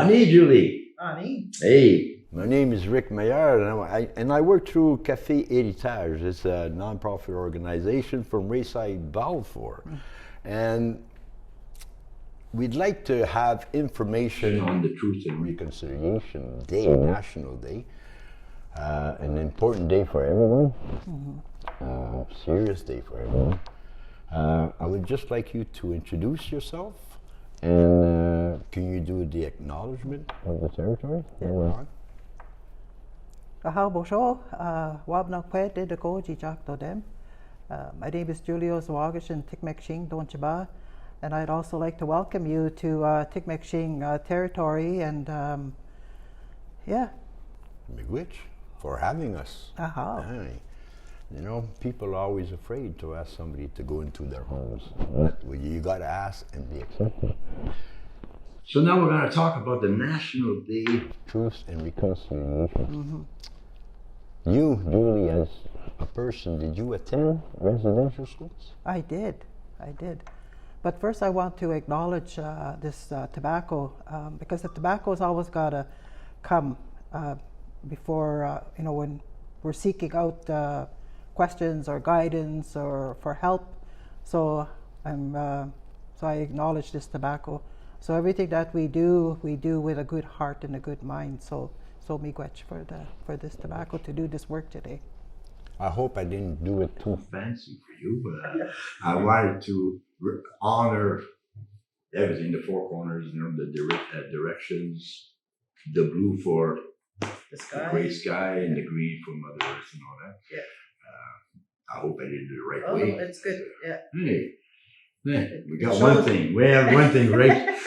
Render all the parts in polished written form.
Ani, Julie. Ani. Hey. My name is Rick Maillard, and I work through Café Héritage. It's a non-profit organization from Rayside, Balfour. And we'd like to have information on the Truth and Reconciliation Day, National Day. An important day for everyone, serious day for everyone. I would just like you to introduce yourself, and can you do the acknowledgement of the territory that we're on? My name is Julie Ozawagosh in Tikmekshing, Donchaba, and I'd also like to welcome you to Tikmekshing territory, and Miigwech, for having us. Aye. You know, people are always afraid to ask somebody to go into their homes. Well, you got to ask and be accepted. So now we're going to talk about the National Day of Truth and Reconciliation. You, Julie, as a person, did you attend residential schools? I did. But first I want to acknowledge this tobacco, because the tobacco's always got to come before, when we're seeking out questions or guidance or for help. So I acknowledge this tobacco. So everything that we do with a good heart and a good mind. So miigwech for this tobacco to do this work today. I hope I didn't do it too fancy for you, but I wanted to honor everything, the four corners, the directions, the blue for the gray sky and the green for Mother Earth and all that. Yeah. I hope I did it the right way. Oh, it's good. Yeah. Hey, we got one thing. We have one thing, right?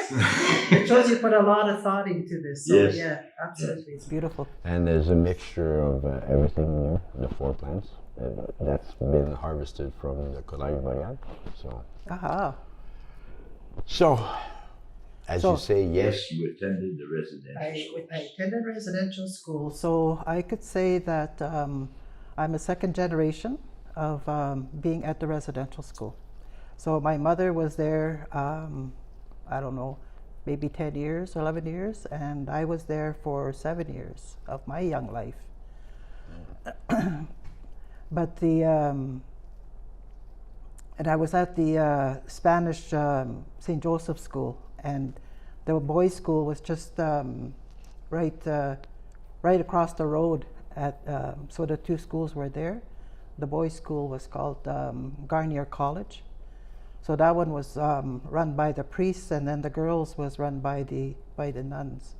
It shows you put a lot of thought into this. So yes. Yeah, absolutely. Yes. It's beautiful. And there's a mixture of everything in there, the four plants. That's been harvested from the Collage Boreal. So. So, as you say, yes, you attended the residential school. I attended residential school, so I could say that I'm a second generation of being at the residential school. So my mother was there, I don't know, maybe 10 years, 11 years, and I was there for 7 years of my young life. But and I was at the Spanish St. Joseph School, and the boys' school was just right across the road. So the two schools were there. The boys' school was called Garnier College. So that one was run by the priests, and then the girls was run by the nuns.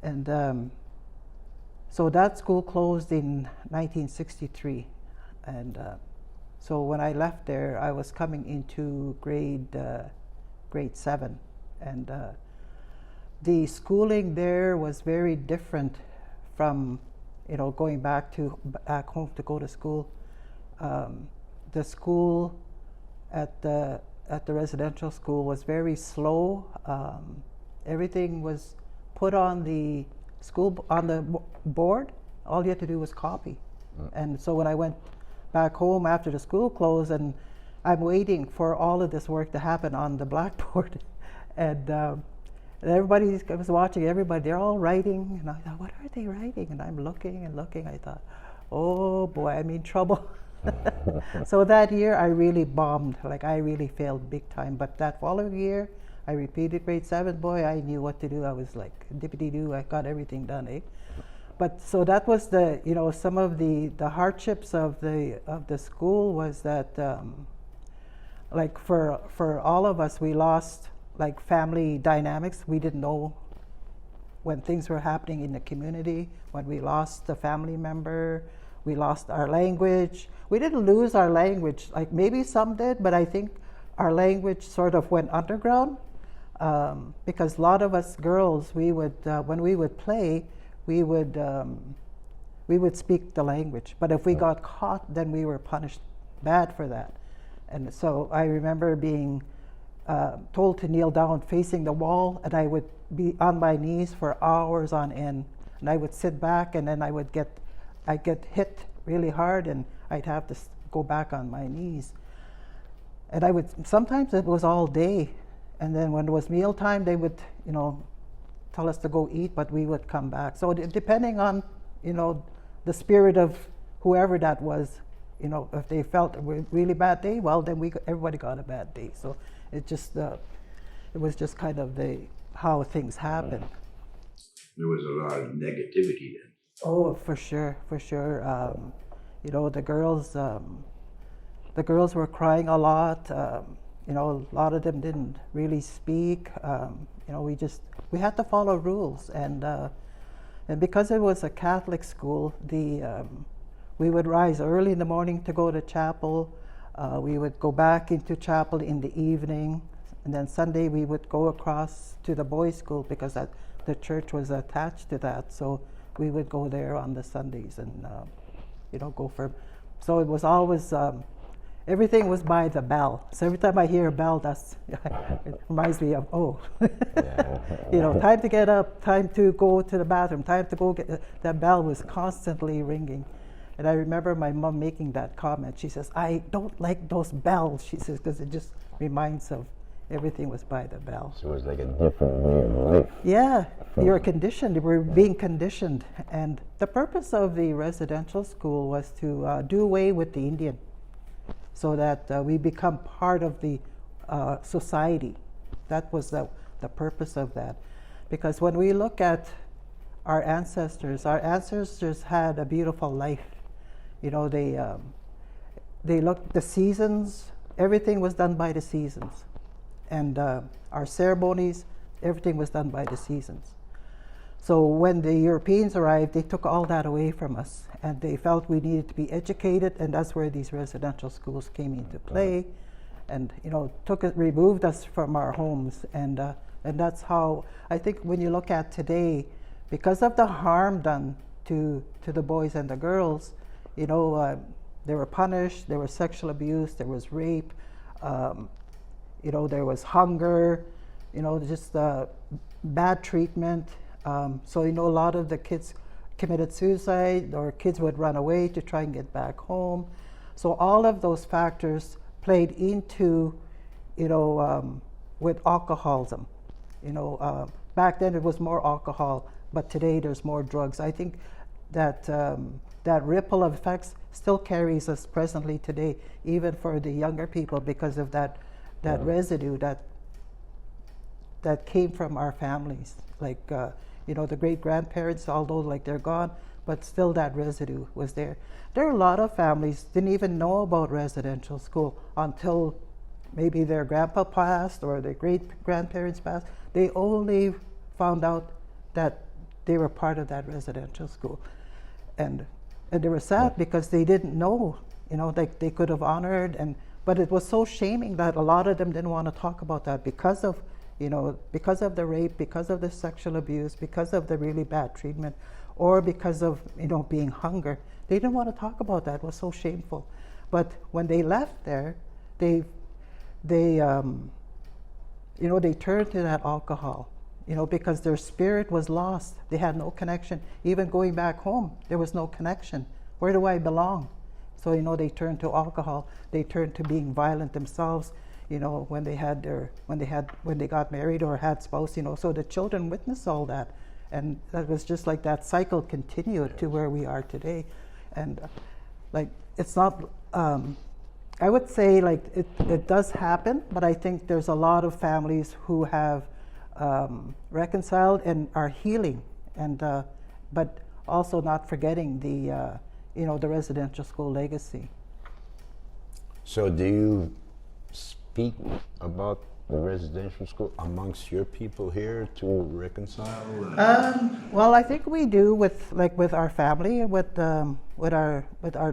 And so that school closed in 1963, and so when I left there, I was coming into grade 7, and the schooling there was very different from, going back home to go to school. The school at the residential school was very slow. Everything was put on the board. All you had to do was copy. And so when I went back home after the school closed, and I'm waiting for all of this work to happen on the blackboard, and everybody was watching. They're all writing, and I thought, what are they writing? And I'm looking and looking. I thought, oh boy, I'm in trouble. So that year I really bombed. I really failed big time. But that following year, I repeated grade 7. Boy, I knew what to do. I was like dippity-doo. I got everything done, eh? But so that was some of the hardships of the school was that for all of us, we lost family dynamics. We didn't know when things were happening in the community, when we lost a family member, we lost our language. We didn't lose our language, maybe some did, but I think our language sort of went underground, because a lot of us girls, we would, when we would play, we would speak the language. But if we got caught, then we were punished bad for that. And so I remember being told to kneel down facing the wall, and I would be on my knees for hours on end. And I would sit back, and then I'd get hit really hard, and I'd have to go back on my knees. And sometimes it was all day. And then when it was mealtime, they would, tell us to go eat, but we would come back. So depending on, the spirit of whoever that was, if they felt a really bad day, well, then everybody got a bad day. So it was just kind of how things happen. There was a lot of negativity then. Oh, for sure. The girls were crying a lot. A lot of them didn't really speak. We had to follow rules, and because it was a Catholic school, we would rise early in the morning to go to chapel. We would go back into chapel in the evening, and then Sunday we would go across to the boys' school because the church was attached to that. So we would go there on the Sundays and go for. So it was always. Everything was by the bell. So every time I hear a bell, it reminds me of, time to get up, time to go to the bathroom, time to go get, that bell was constantly ringing. And I remember my mom making that comment. She says, I don't like those bells, she says, because it just reminds of everything was by the bell. So it was like a different way of life. Yeah, you were conditioned, you were being conditioned. And the purpose of the residential school was to do away with the Indian, so that we become part of the society. That was the purpose of that. Because when we look at our ancestors had a beautiful life. They looked, the seasons, everything was done by the seasons. And our ceremonies, everything was done by the seasons. So when the Europeans arrived, they took all that away from us, and they felt we needed to be educated, and that's where these residential schools came into play, and removed us from our homes, and that's how I think when you look at today, because of the harm done to the boys and the girls, they were punished. There was sexual abuse. There was rape. There was hunger. Just bad treatment. So a lot of the kids committed suicide, or kids would run away to try and get back home. So all of those factors played into, with alcoholism. Back then it was more alcohol, but today there's more drugs. I think that that ripple of effects still carries us presently today, even for the younger people, because of that residue that came from our families. Like, the great-grandparents, although they're gone, but still that residue was there. There are a lot of families didn't even know about residential school until maybe their grandpa passed or their great-grandparents passed. They only found out that they were part of that residential school. And they were sad because they didn't know, they could have honored, but it was so shaming that a lot of them didn't want to talk about that because of the rape, because of the sexual abuse, because of the really bad treatment, or because of, being hunger. They didn't want to talk about that. It was so shameful. But when they left there, they turned to that alcohol, because their spirit was lost. They had no connection. Even going back home, there was no connection. Where do I belong? So, they turned to alcohol. They turned to being violent themselves. When they got married or had spouse, so the children witnessed all that, and that was just like that cycle continued to where we are today, and it's not. I would say it does happen, but I think there's a lot of families who have reconciled and are healing, and but also not forgetting the residential school legacy. So do you speak about the residential school amongst your people here to reconcile? Well, I think we do with our family, with our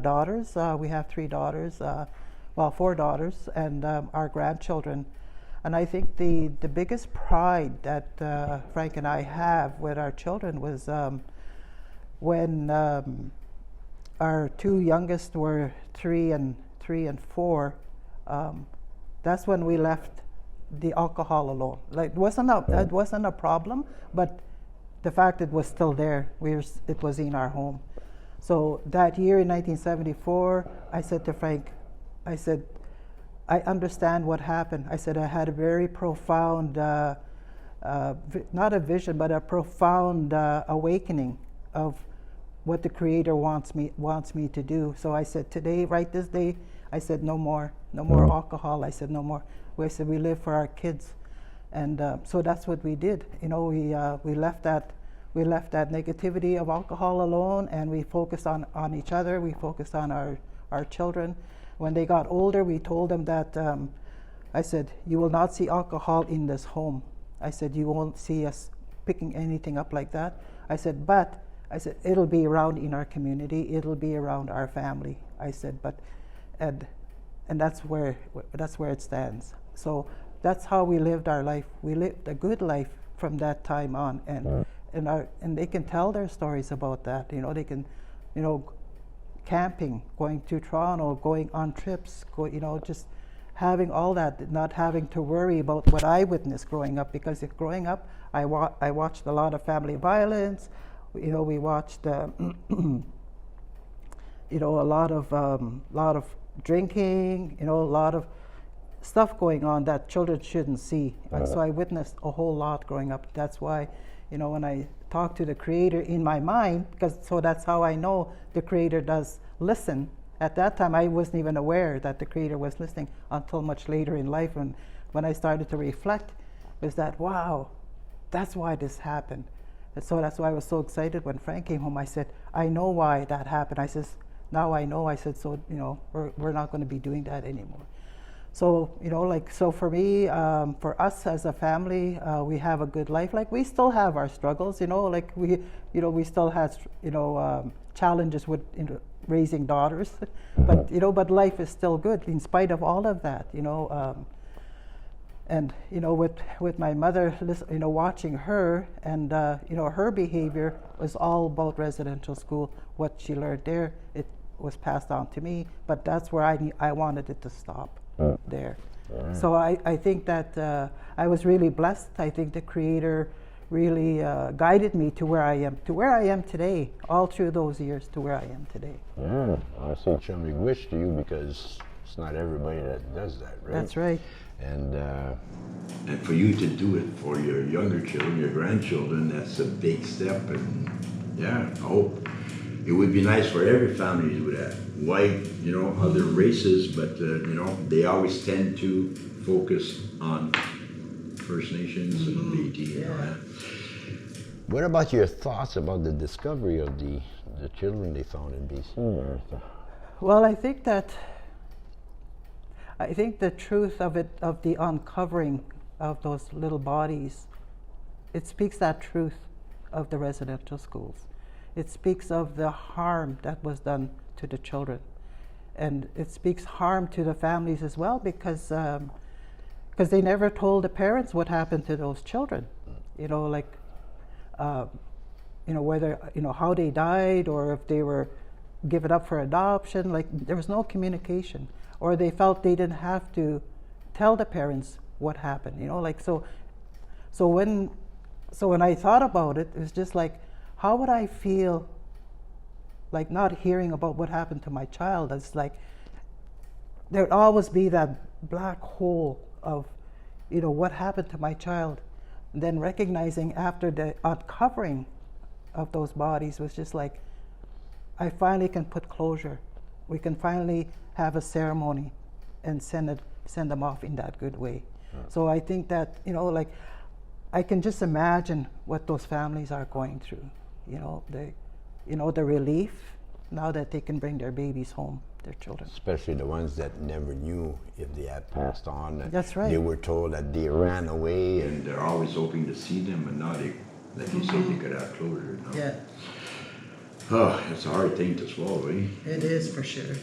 daughters. We have 3 daughters, 4 daughters, and our grandchildren. And I think the biggest pride that Frank and I have with our children was when our 2 youngest were 3 and 4. That's when we left the alcohol alone. It wasn't a problem, but the fact it was still there. It was in our home. So that year in 1974, I said to Frank, I understand what happened. I said I had a very profound not a vision, but a profound awakening of what the Creator wants me to do. So I said, today, right this day, I said, no more alcohol. I said, no more. I said, we live for our kids, and so that's what we did. You know, we left that negativity of alcohol alone, and we focused on each other. We focused on our children. When they got older, we told them that I said, you will not see alcohol in this home. I said, you won't see us picking anything up like that. I said, but I said, it'll be around in our community. It'll be around our family. I said, but and that's where it stands. So that's how we lived our life. We lived a good life from that time on, and they can tell their stories about that. You know, they can, you know, camping, going to Toronto, going on trips, you know, just having all that, not having to worry about what I witnessed growing up. Because growing up, I watched a lot of family violence. You know, we watched, you know, a lot of drinking. You know, a lot of stuff going on that children shouldn't see. And so I witnessed a whole lot growing up. That's why, you know, when I talk to the Creator in my mind, so that's how I know the Creator does listen. At that time, I wasn't even aware that the Creator was listening until much later in life, when I started to reflect, was that, wow, that's why this happened. And so that's why I was so excited when Frank came home. I said, I know why that happened. I says, now I know. I said, so, you know, we're not going to be doing that anymore. So, you know, like, so for me, for us as a family, we have a good life. Like, we still have our struggles, you know, like we still have, you know, challenges with, you know, raising daughters, but, you know, but life is still good in spite of all of that, you know. And, you know, with my mother, you know, watching her, and, you know, her behavior was all about residential school. What she learned there, it was passed on to me, but that's where I wanted it to stop there. So I think that I was really blessed. I think the Creator really guided me to where I am today, all through those years to where I am today. Yeah, I say chummy wish to you, because it's not everybody that does that, right? That's right. And for you to do it for your younger children, your grandchildren, that's a big step. And yeah, I hope it would be nice for every family to do that. White, you know, other races, but you know, they always tend to focus on First Nations and Métis and all that. what about your thoughts about the discovery of the children they found in BC? Well, I think the truth of it, of the uncovering of those little bodies, it speaks that truth of the residential schools. It speaks of the harm that was done to the children, and it speaks harm to the families as well, because they never told the parents what happened to those children. You know, like, you know, whether, you know, how they died, or if they were given up for adoption. Like, there was no communication, or they felt they didn't have to tell the parents what happened. You know, like, so when I thought about it, it was just like, how would I feel like not hearing about what happened to my child? It's like there'd always be that black hole of, you know, what happened to my child. And then recognizing after the uncovering of those bodies was just like, I finally can put closure. We can finally have a ceremony and send them off in that good way. So I think that, you know, like, I can just imagine what those families are going through. You know, the relief now that they can bring their babies home, their children. Especially the ones that never knew if they had passed on. That's right. They were told that they ran away. And they're always hoping to see them, and now they, like you said, they could have closure. You know? Yeah, Oh, it's a hard thing to swallow, eh? it is for sure.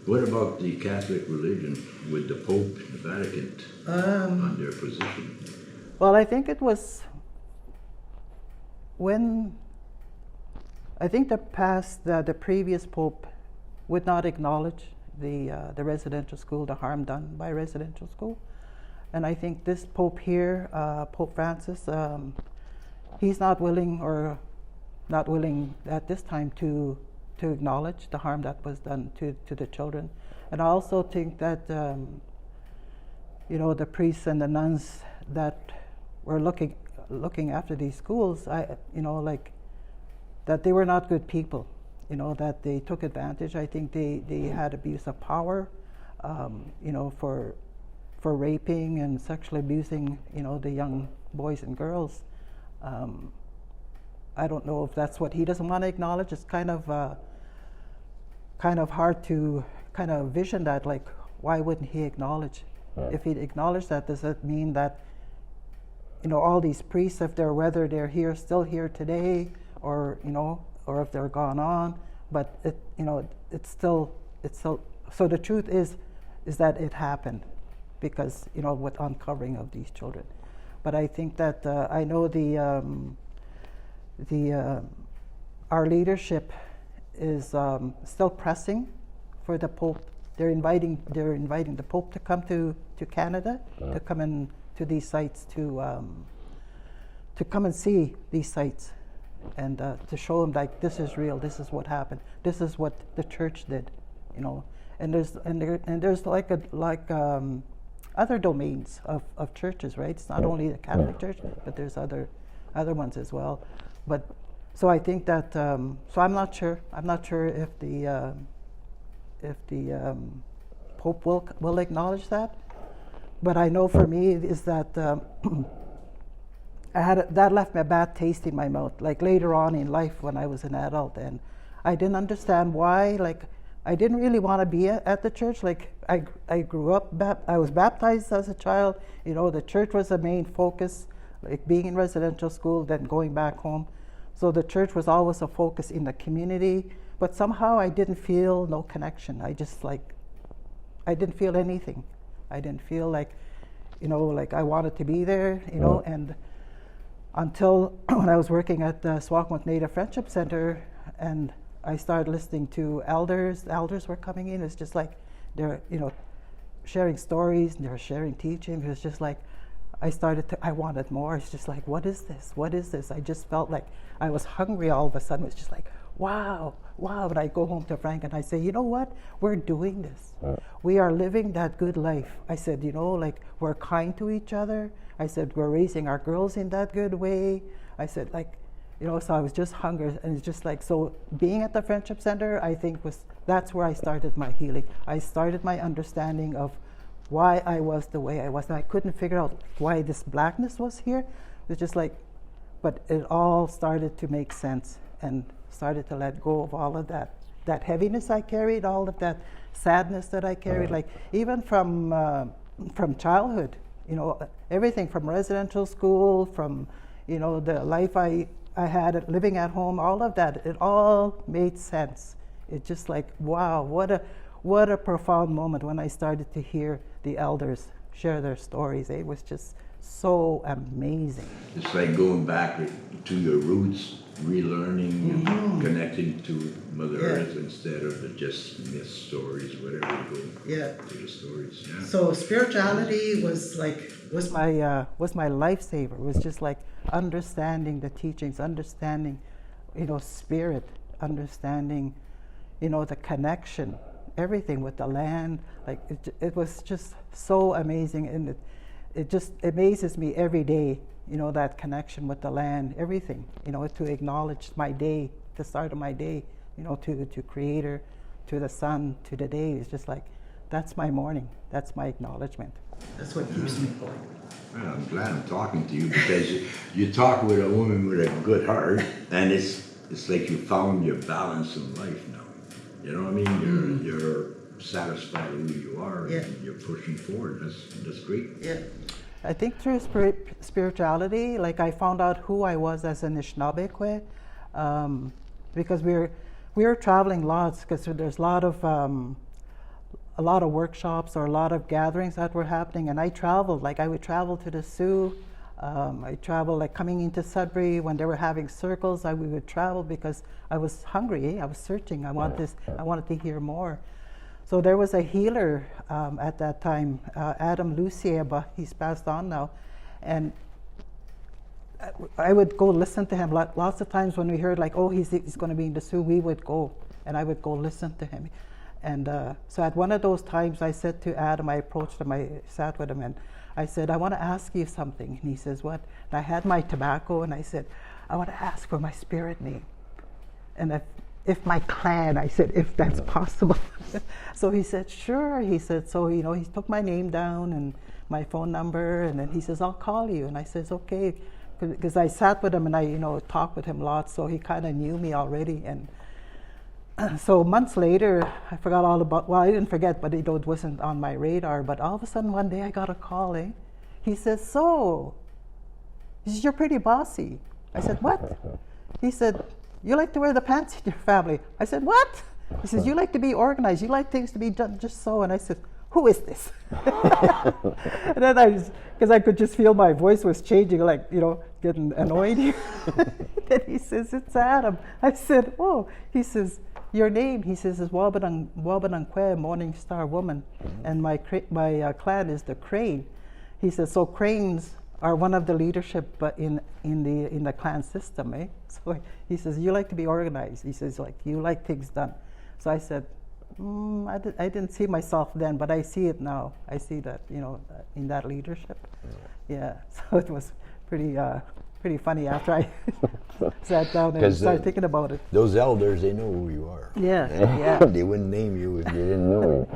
What about the Catholic religion with the Pope and the Vatican on their position? Well, I think it was when I think the previous Pope would not acknowledge the residential school, the harm done by residential school, and I think this Pope here, Pope Francis, he's not willing at this time to acknowledge the harm that was done to the children. And I also think that you know, the priests and the nuns that were looking after these schools, like that they were not good people, that they took advantage. I think they had abuse of power, for raping and sexually abusing, the young boys and girls. I don't know if that's what he doesn't want to acknowledge. It's kind of hard to kind of vision that, like, why wouldn't he acknowledge? If he'd acknowledge that, does that mean that, all these priests, whether they're here, still here today, or, or if they're gone on, but it's still, so the truth is that it happened because, with uncovering of these children. But I think that, I know our leadership is still pressing for the Pope. They're inviting the Pope to come to Canada, to come in to these sites, to come and see these sites, and to show them, like, this is real. This is what happened. This is what the church did, And there's other domains of churches, right? It's not only the Catholic Church, but there's other ones as well. But so I think that so I'm not sure. I'm not sure if the Pope will acknowledge that. But I know for me is that that left me a bad taste in my mouth. Like later on in life, when I was an adult, and I didn't understand why. Like I didn't really want to be at the church. Like I grew up, I was baptized as a child. The church was the main focus. Like being in residential school, then going back home. So the church was always a focus in the community. But somehow I didn't feel no connection. I didn't feel anything. I didn't feel like, like I wanted to be there, and until when I was working at the Swakomook Native Friendship Center and I started listening to elders. The elders were coming in. It's just like they're, sharing stories and they're sharing teaching. It was just like, I wanted more. It's just like, what is this? What is this? I just felt like I was hungry all of a sudden. It's just like, wow. But I go home to Frank and I say, you know what? We're doing this. We are living that good life. I said, like we're kind to each other. I said, we're raising our girls in that good way. I said, like, so I was just hungry. And it's just like, so being at the Friendship Center, I think that's where I started my healing. I started my understanding of why I was the way I was. And I couldn't figure out why this blackness was here. It was just like, but it all started to make sense and started to let go of all of that heaviness I carried, all of that sadness that I carried, like even from childhood, everything from residential school, from, the life I had living at home, all of that, it all made sense. It's just like, wow, what a profound moment when I started to hear the elders share their stories. It was just so amazing. It's like going back to your roots, relearning and connecting to Mother Earth instead of just myth stories, whatever you go to the stories. Yeah. So spirituality was my lifesaver. It was just like understanding the teachings, understanding, spirit, understanding, the connection, everything with the land. Like it was just so amazing, and it just amazes me every day, that connection with the land, everything, to acknowledge my day, the start of my day, to Creator, to the sun, to the day. It's just like, that's my morning, that's my acknowledgement. That's what keeps me going. Well, I'm glad I'm talking to you because you talk with a woman with a good heart, and it's like you found your balance in life now. You know what I mean? You're satisfied with who you are, and you're pushing forward. That's great. Yeah. I think through spirituality, like I found out who I was as an Anishinaabe, because we were traveling lots, because there's a lot of workshops or a lot of gatherings that were happening, and I traveled. Like I would travel to the Sioux. I traveled, like coming into Sudbury when they were having circles. We would travel because I was hungry. I was searching. I wanted to hear more. So there was a healer at that time, Adam Lucieba. He's passed on now, and I would go listen to him. Lots of times when we heard like, oh, he's going to be in the Sioux, we would go, and I would go listen to him. And so at one of those times, I said to Adam, I approached him, I sat with him, and I said, I want to ask you something. And he says, what? And I had my tobacco, and I said, I want to ask for my spirit name. And if my clan, I said, if that's possible. So he said, sure. He said, so, he took my name down and my phone number, and then he says, I'll call you. And I says, okay, because I sat with him and I, talked with him lots, so he kind of knew me already. And so months later, I forgot all about, well, I didn't forget, but it wasn't on my radar. But all of a sudden, one day I got a call, He says, so, he says, you're pretty bossy. I said, what? He said, you like to wear the pants in your family. I said, what? He says, you like to be organized. You like things to be done just so. And I said, who is this? And then because I could just feel my voice was changing, like, getting annoyed here. Then he says, it's Adam. I said, oh. He says, your name, he says, is Wabananque, Morning Star Woman. And my clan is the Crane. He says, so cranes are one of the leadership in the clan system, So he says, you like to be organized. He says, like, you like things done. So I said, I didn't see myself then, but I see it now. I see that, in that leadership. Yeah, so it was pretty funny after I sat down and started thinking about it. Those elders, they know who you are. Yeah, yeah. They wouldn't name you if you didn't know.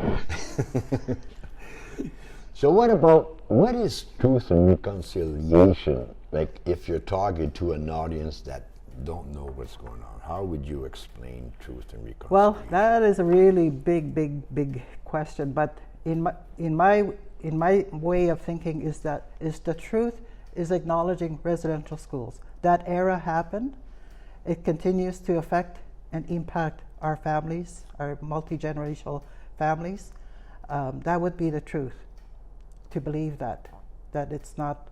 So what is truth and reconciliation? Like, if you're talking to an audience that don't know what's going on, how would you explain truth and reconciliation? Well, that is a really big question. But in my way of thinking is the truth is acknowledging residential schools. That era happened. It continues to affect and impact our families, our multi-generational families. That would be the truth. To believe that it's not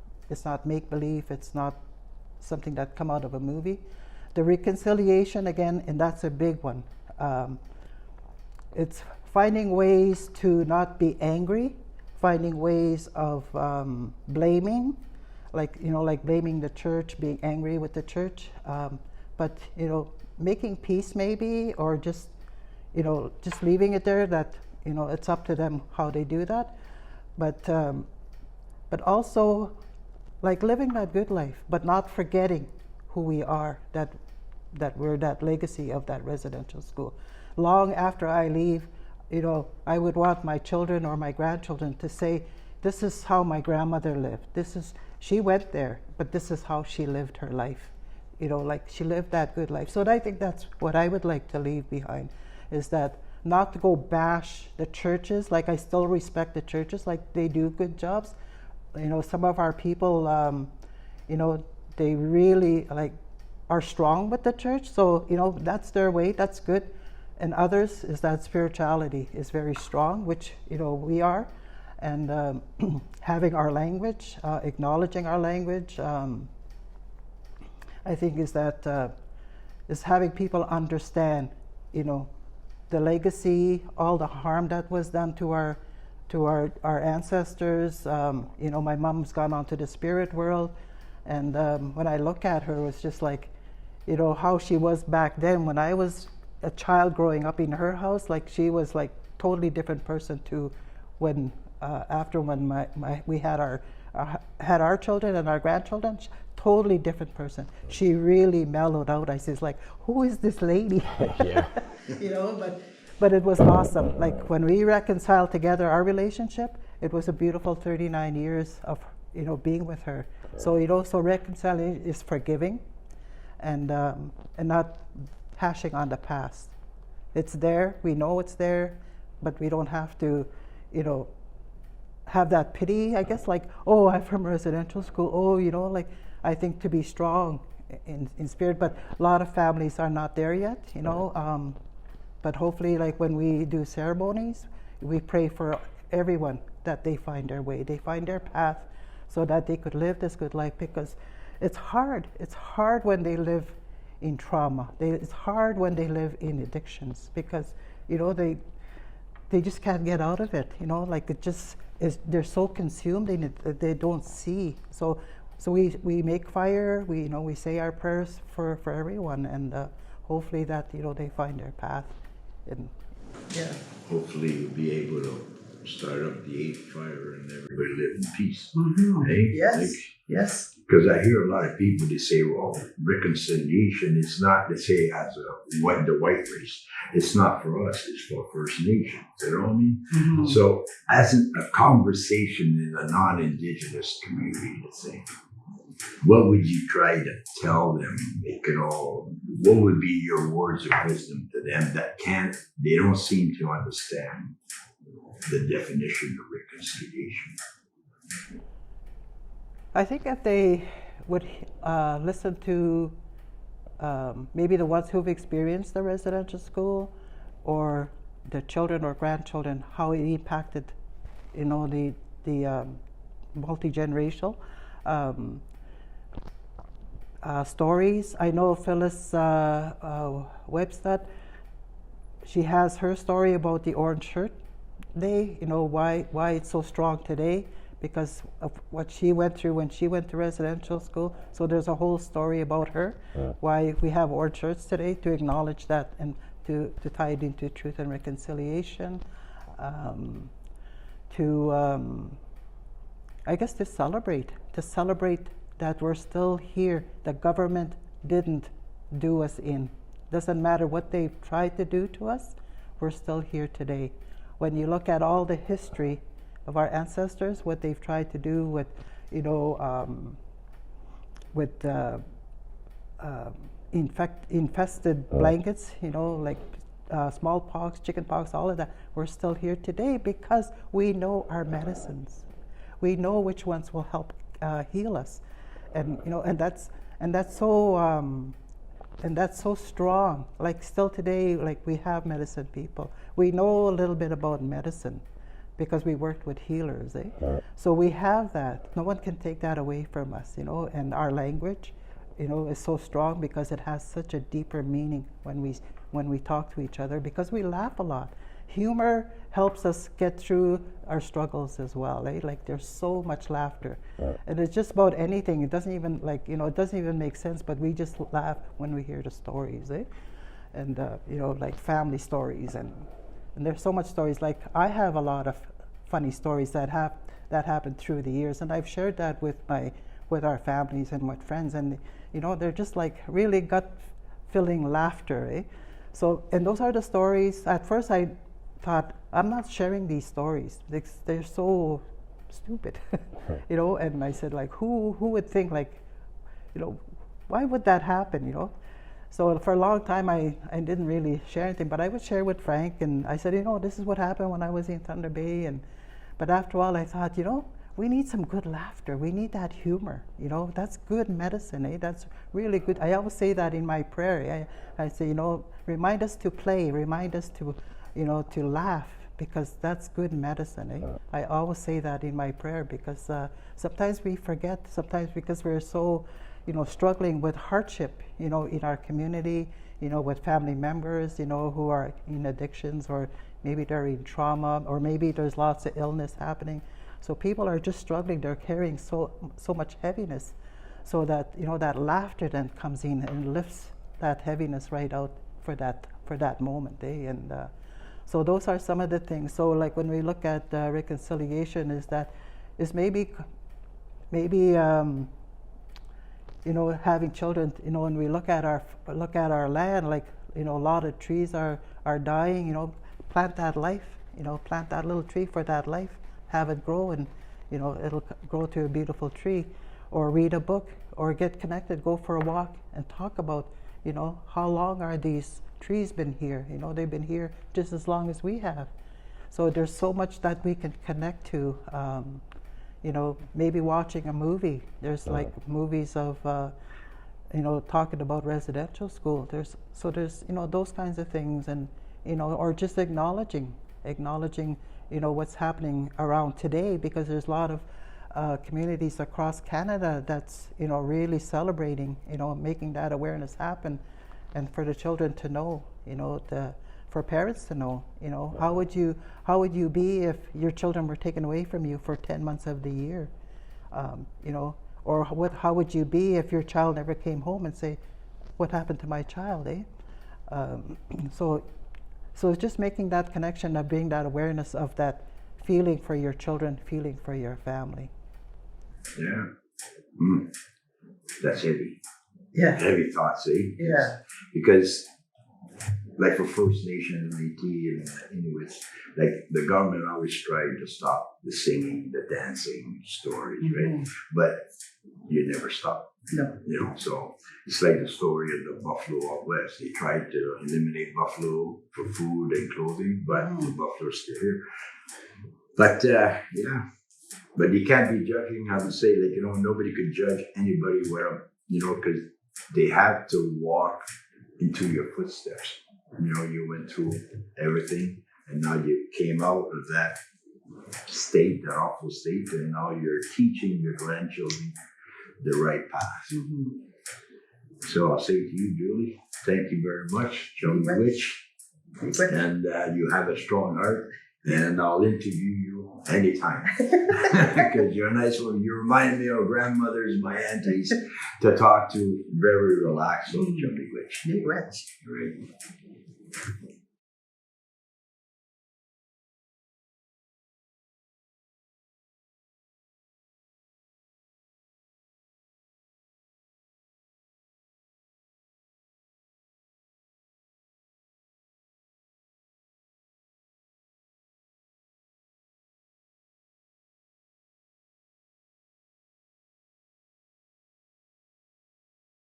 make-believe, it's not something that come out of a movie. The reconciliation, again, and that's a big one. It's finding ways to not be angry, finding ways of blaming, like blaming the church, being angry with the church, but making peace maybe, or just leaving it there. That it's up to them how they do that. But also, like, living that good life, but not forgetting who we are, that we're that legacy of that residential school. Long after I leave, I would want my children or my grandchildren to say, this is how my grandmother lived. She went there, but this is how she lived her life. Like, she lived that good life. So I think that's what I would like to leave behind, is that not to go bash the churches. Like, I still respect the churches, like, they do good jobs. Some of our people, they really, like, are strong with the church. So, that's their way, that's good. And others is that spirituality is very strong, which, we are. And having our language, acknowledging our language, I think is having people understand, the legacy, all the harm that was done to our ancestors. My mom's gone on to the spirit world, and when I look at her, it's just like, how she was back then when I was a child growing up in her house. Like, she was like totally different person to when after when we had our children and our grandchildren. Totally different person. She really mellowed out. I says, like, who is this lady? Yeah. But it was awesome. Like, when we reconciled together our relationship, it was a beautiful 39 years of being with her. So so reconciling is forgiving, and not hashing on the past. It's there. We know it's there, but we don't have to, have that pity. I guess, like, oh, I'm from residential school. Oh, like, I think to be strong in spirit, but a lot of families are not there yet. But hopefully, like, when we do ceremonies, we pray for everyone that they find their way, they find their path, so that they could live this good life. Because it's hard. It's hard when they live in trauma. It's hard when they live in addictions, because they just can't get out of it. Like, it just is. They're so consumed in it that they don't see. So we make fire. We say our prayers for everyone, and hopefully that they find their path Yeah. Hopefully we'll be able to start up the 8th fire and everybody live in peace. Yes. Yes. Because I hear a lot of people, they say, well, reconciliation is not, they say, as the white race. It's not for us, it's for First Nations. You know what I mean? So as a conversation in a non-Indigenous community, let's say, what would you try to tell them? What would be your words of wisdom to them they don't seem to understand the definition of reconciliation? I think if they would listen to maybe the ones who've experienced the residential school, or the children or grandchildren, how it impacted, the multi-generational stories. I know Phyllis Webster, she has her story about the Orange Shirt Day, why it's so strong today, because of what she went through when she went to residential school. So there's a whole story about her, why we have orange shirts today, to acknowledge that and to tie it into truth and reconciliation. I guess to celebrate that we're still here. The government didn't do us in. Doesn't matter what they've tried to do to us, we're still here today. When you look at all the history of our ancestors, what they've tried to do with, infested blankets, like smallpox, chickenpox, all of that, we're still here today because we know our medicines. We know which ones will help heal us, and that's so strong. Like still today, like we have medicine people. We know a little bit about medicine because we worked with healers, So we have that. No one can take that away from us, and our language, is so strong because it has such a deeper meaning when we talk to each other, because we laugh a lot. Humor helps us get through our struggles as well, Like there's so much laughter. And it's just about anything. It doesn't even it doesn't even make sense, but we just laugh when we hear the stories, And like family stories, and there's so much stories. Like I have a lot of funny stories that happened through the years, and I've shared that with our families and with friends, and they're just like really gut-filling laughter, So, and those are the stories. At first, I thought I'm not sharing these stories. They're so stupid, And I said, like, who would think, like, why would that happen, So for a long time, I didn't really share anything, but I would share with Frank, and I said, this is what happened when I was in Thunder Bay, but after a while, I thought, we need some good laughter. We need that humor, That's good medicine, That's really good. I always say that in my prayer. I say, remind us to play, remind us to, to laugh, because that's good medicine, I always say that in my prayer, because sometimes we forget, sometimes because we're so, struggling with hardship, in our community, with family members, who are in addictions, or maybe they're in trauma, or maybe there's lots of illness happening. So people are just struggling. They're carrying so much heaviness, so that that laughter then comes in and lifts that heaviness right out for that moment, And so those are some of the things. So like when we look at reconciliation, is maybe having children. When we look at our land, like a lot of trees are dying. Plant that life. Plant that little tree for that life. Have it grow, and it'll grow to a beautiful tree. Or read a book, or get connected, go for a walk, and talk about how long are these trees been here. They've been here just as long as we have. So there's so much that we can connect to. Maybe watching a movie. There's like movies of talking about residential school. There's those kinds of things, and or just acknowledging what's happening around today, because there's a lot of communities across Canada that's really celebrating, making that awareness happen, and for the children to know, for parents to know, how would you be if your children were taken away from you for 10 months of the year, or how would you be if your child never came home and say, what happened to my child, So So it's just making that connection of being that awareness of that feeling for your children, feeling for your family. Yeah. That's heavy. Yeah. Heavy thoughts, eh? Yeah. Because, like for First Nations, Métis, and Inuits, like the government always tried to stop the singing, the dancing stories, right? But you never stop. No. You know, so it's like the story of the buffalo out west. They tried to eliminate buffalo for food and clothing, but the buffalo's still here. But yeah, but you can't be judging. I would say, like, you know, nobody could judge anybody where, you know, because they have to walk into your footsteps. You know, you went through everything, and now you came out of that state, that awful state, and now you're teaching your grandchildren the right path. So I'll say to you, Julie, thank you very much, Johnny Witch, and you have a strong heart, and I'll interview you anytime because you're a nice one. You remind me of grandmothers, my aunties, to talk to. Very relaxed, Johnny Witch. New Witch. Great.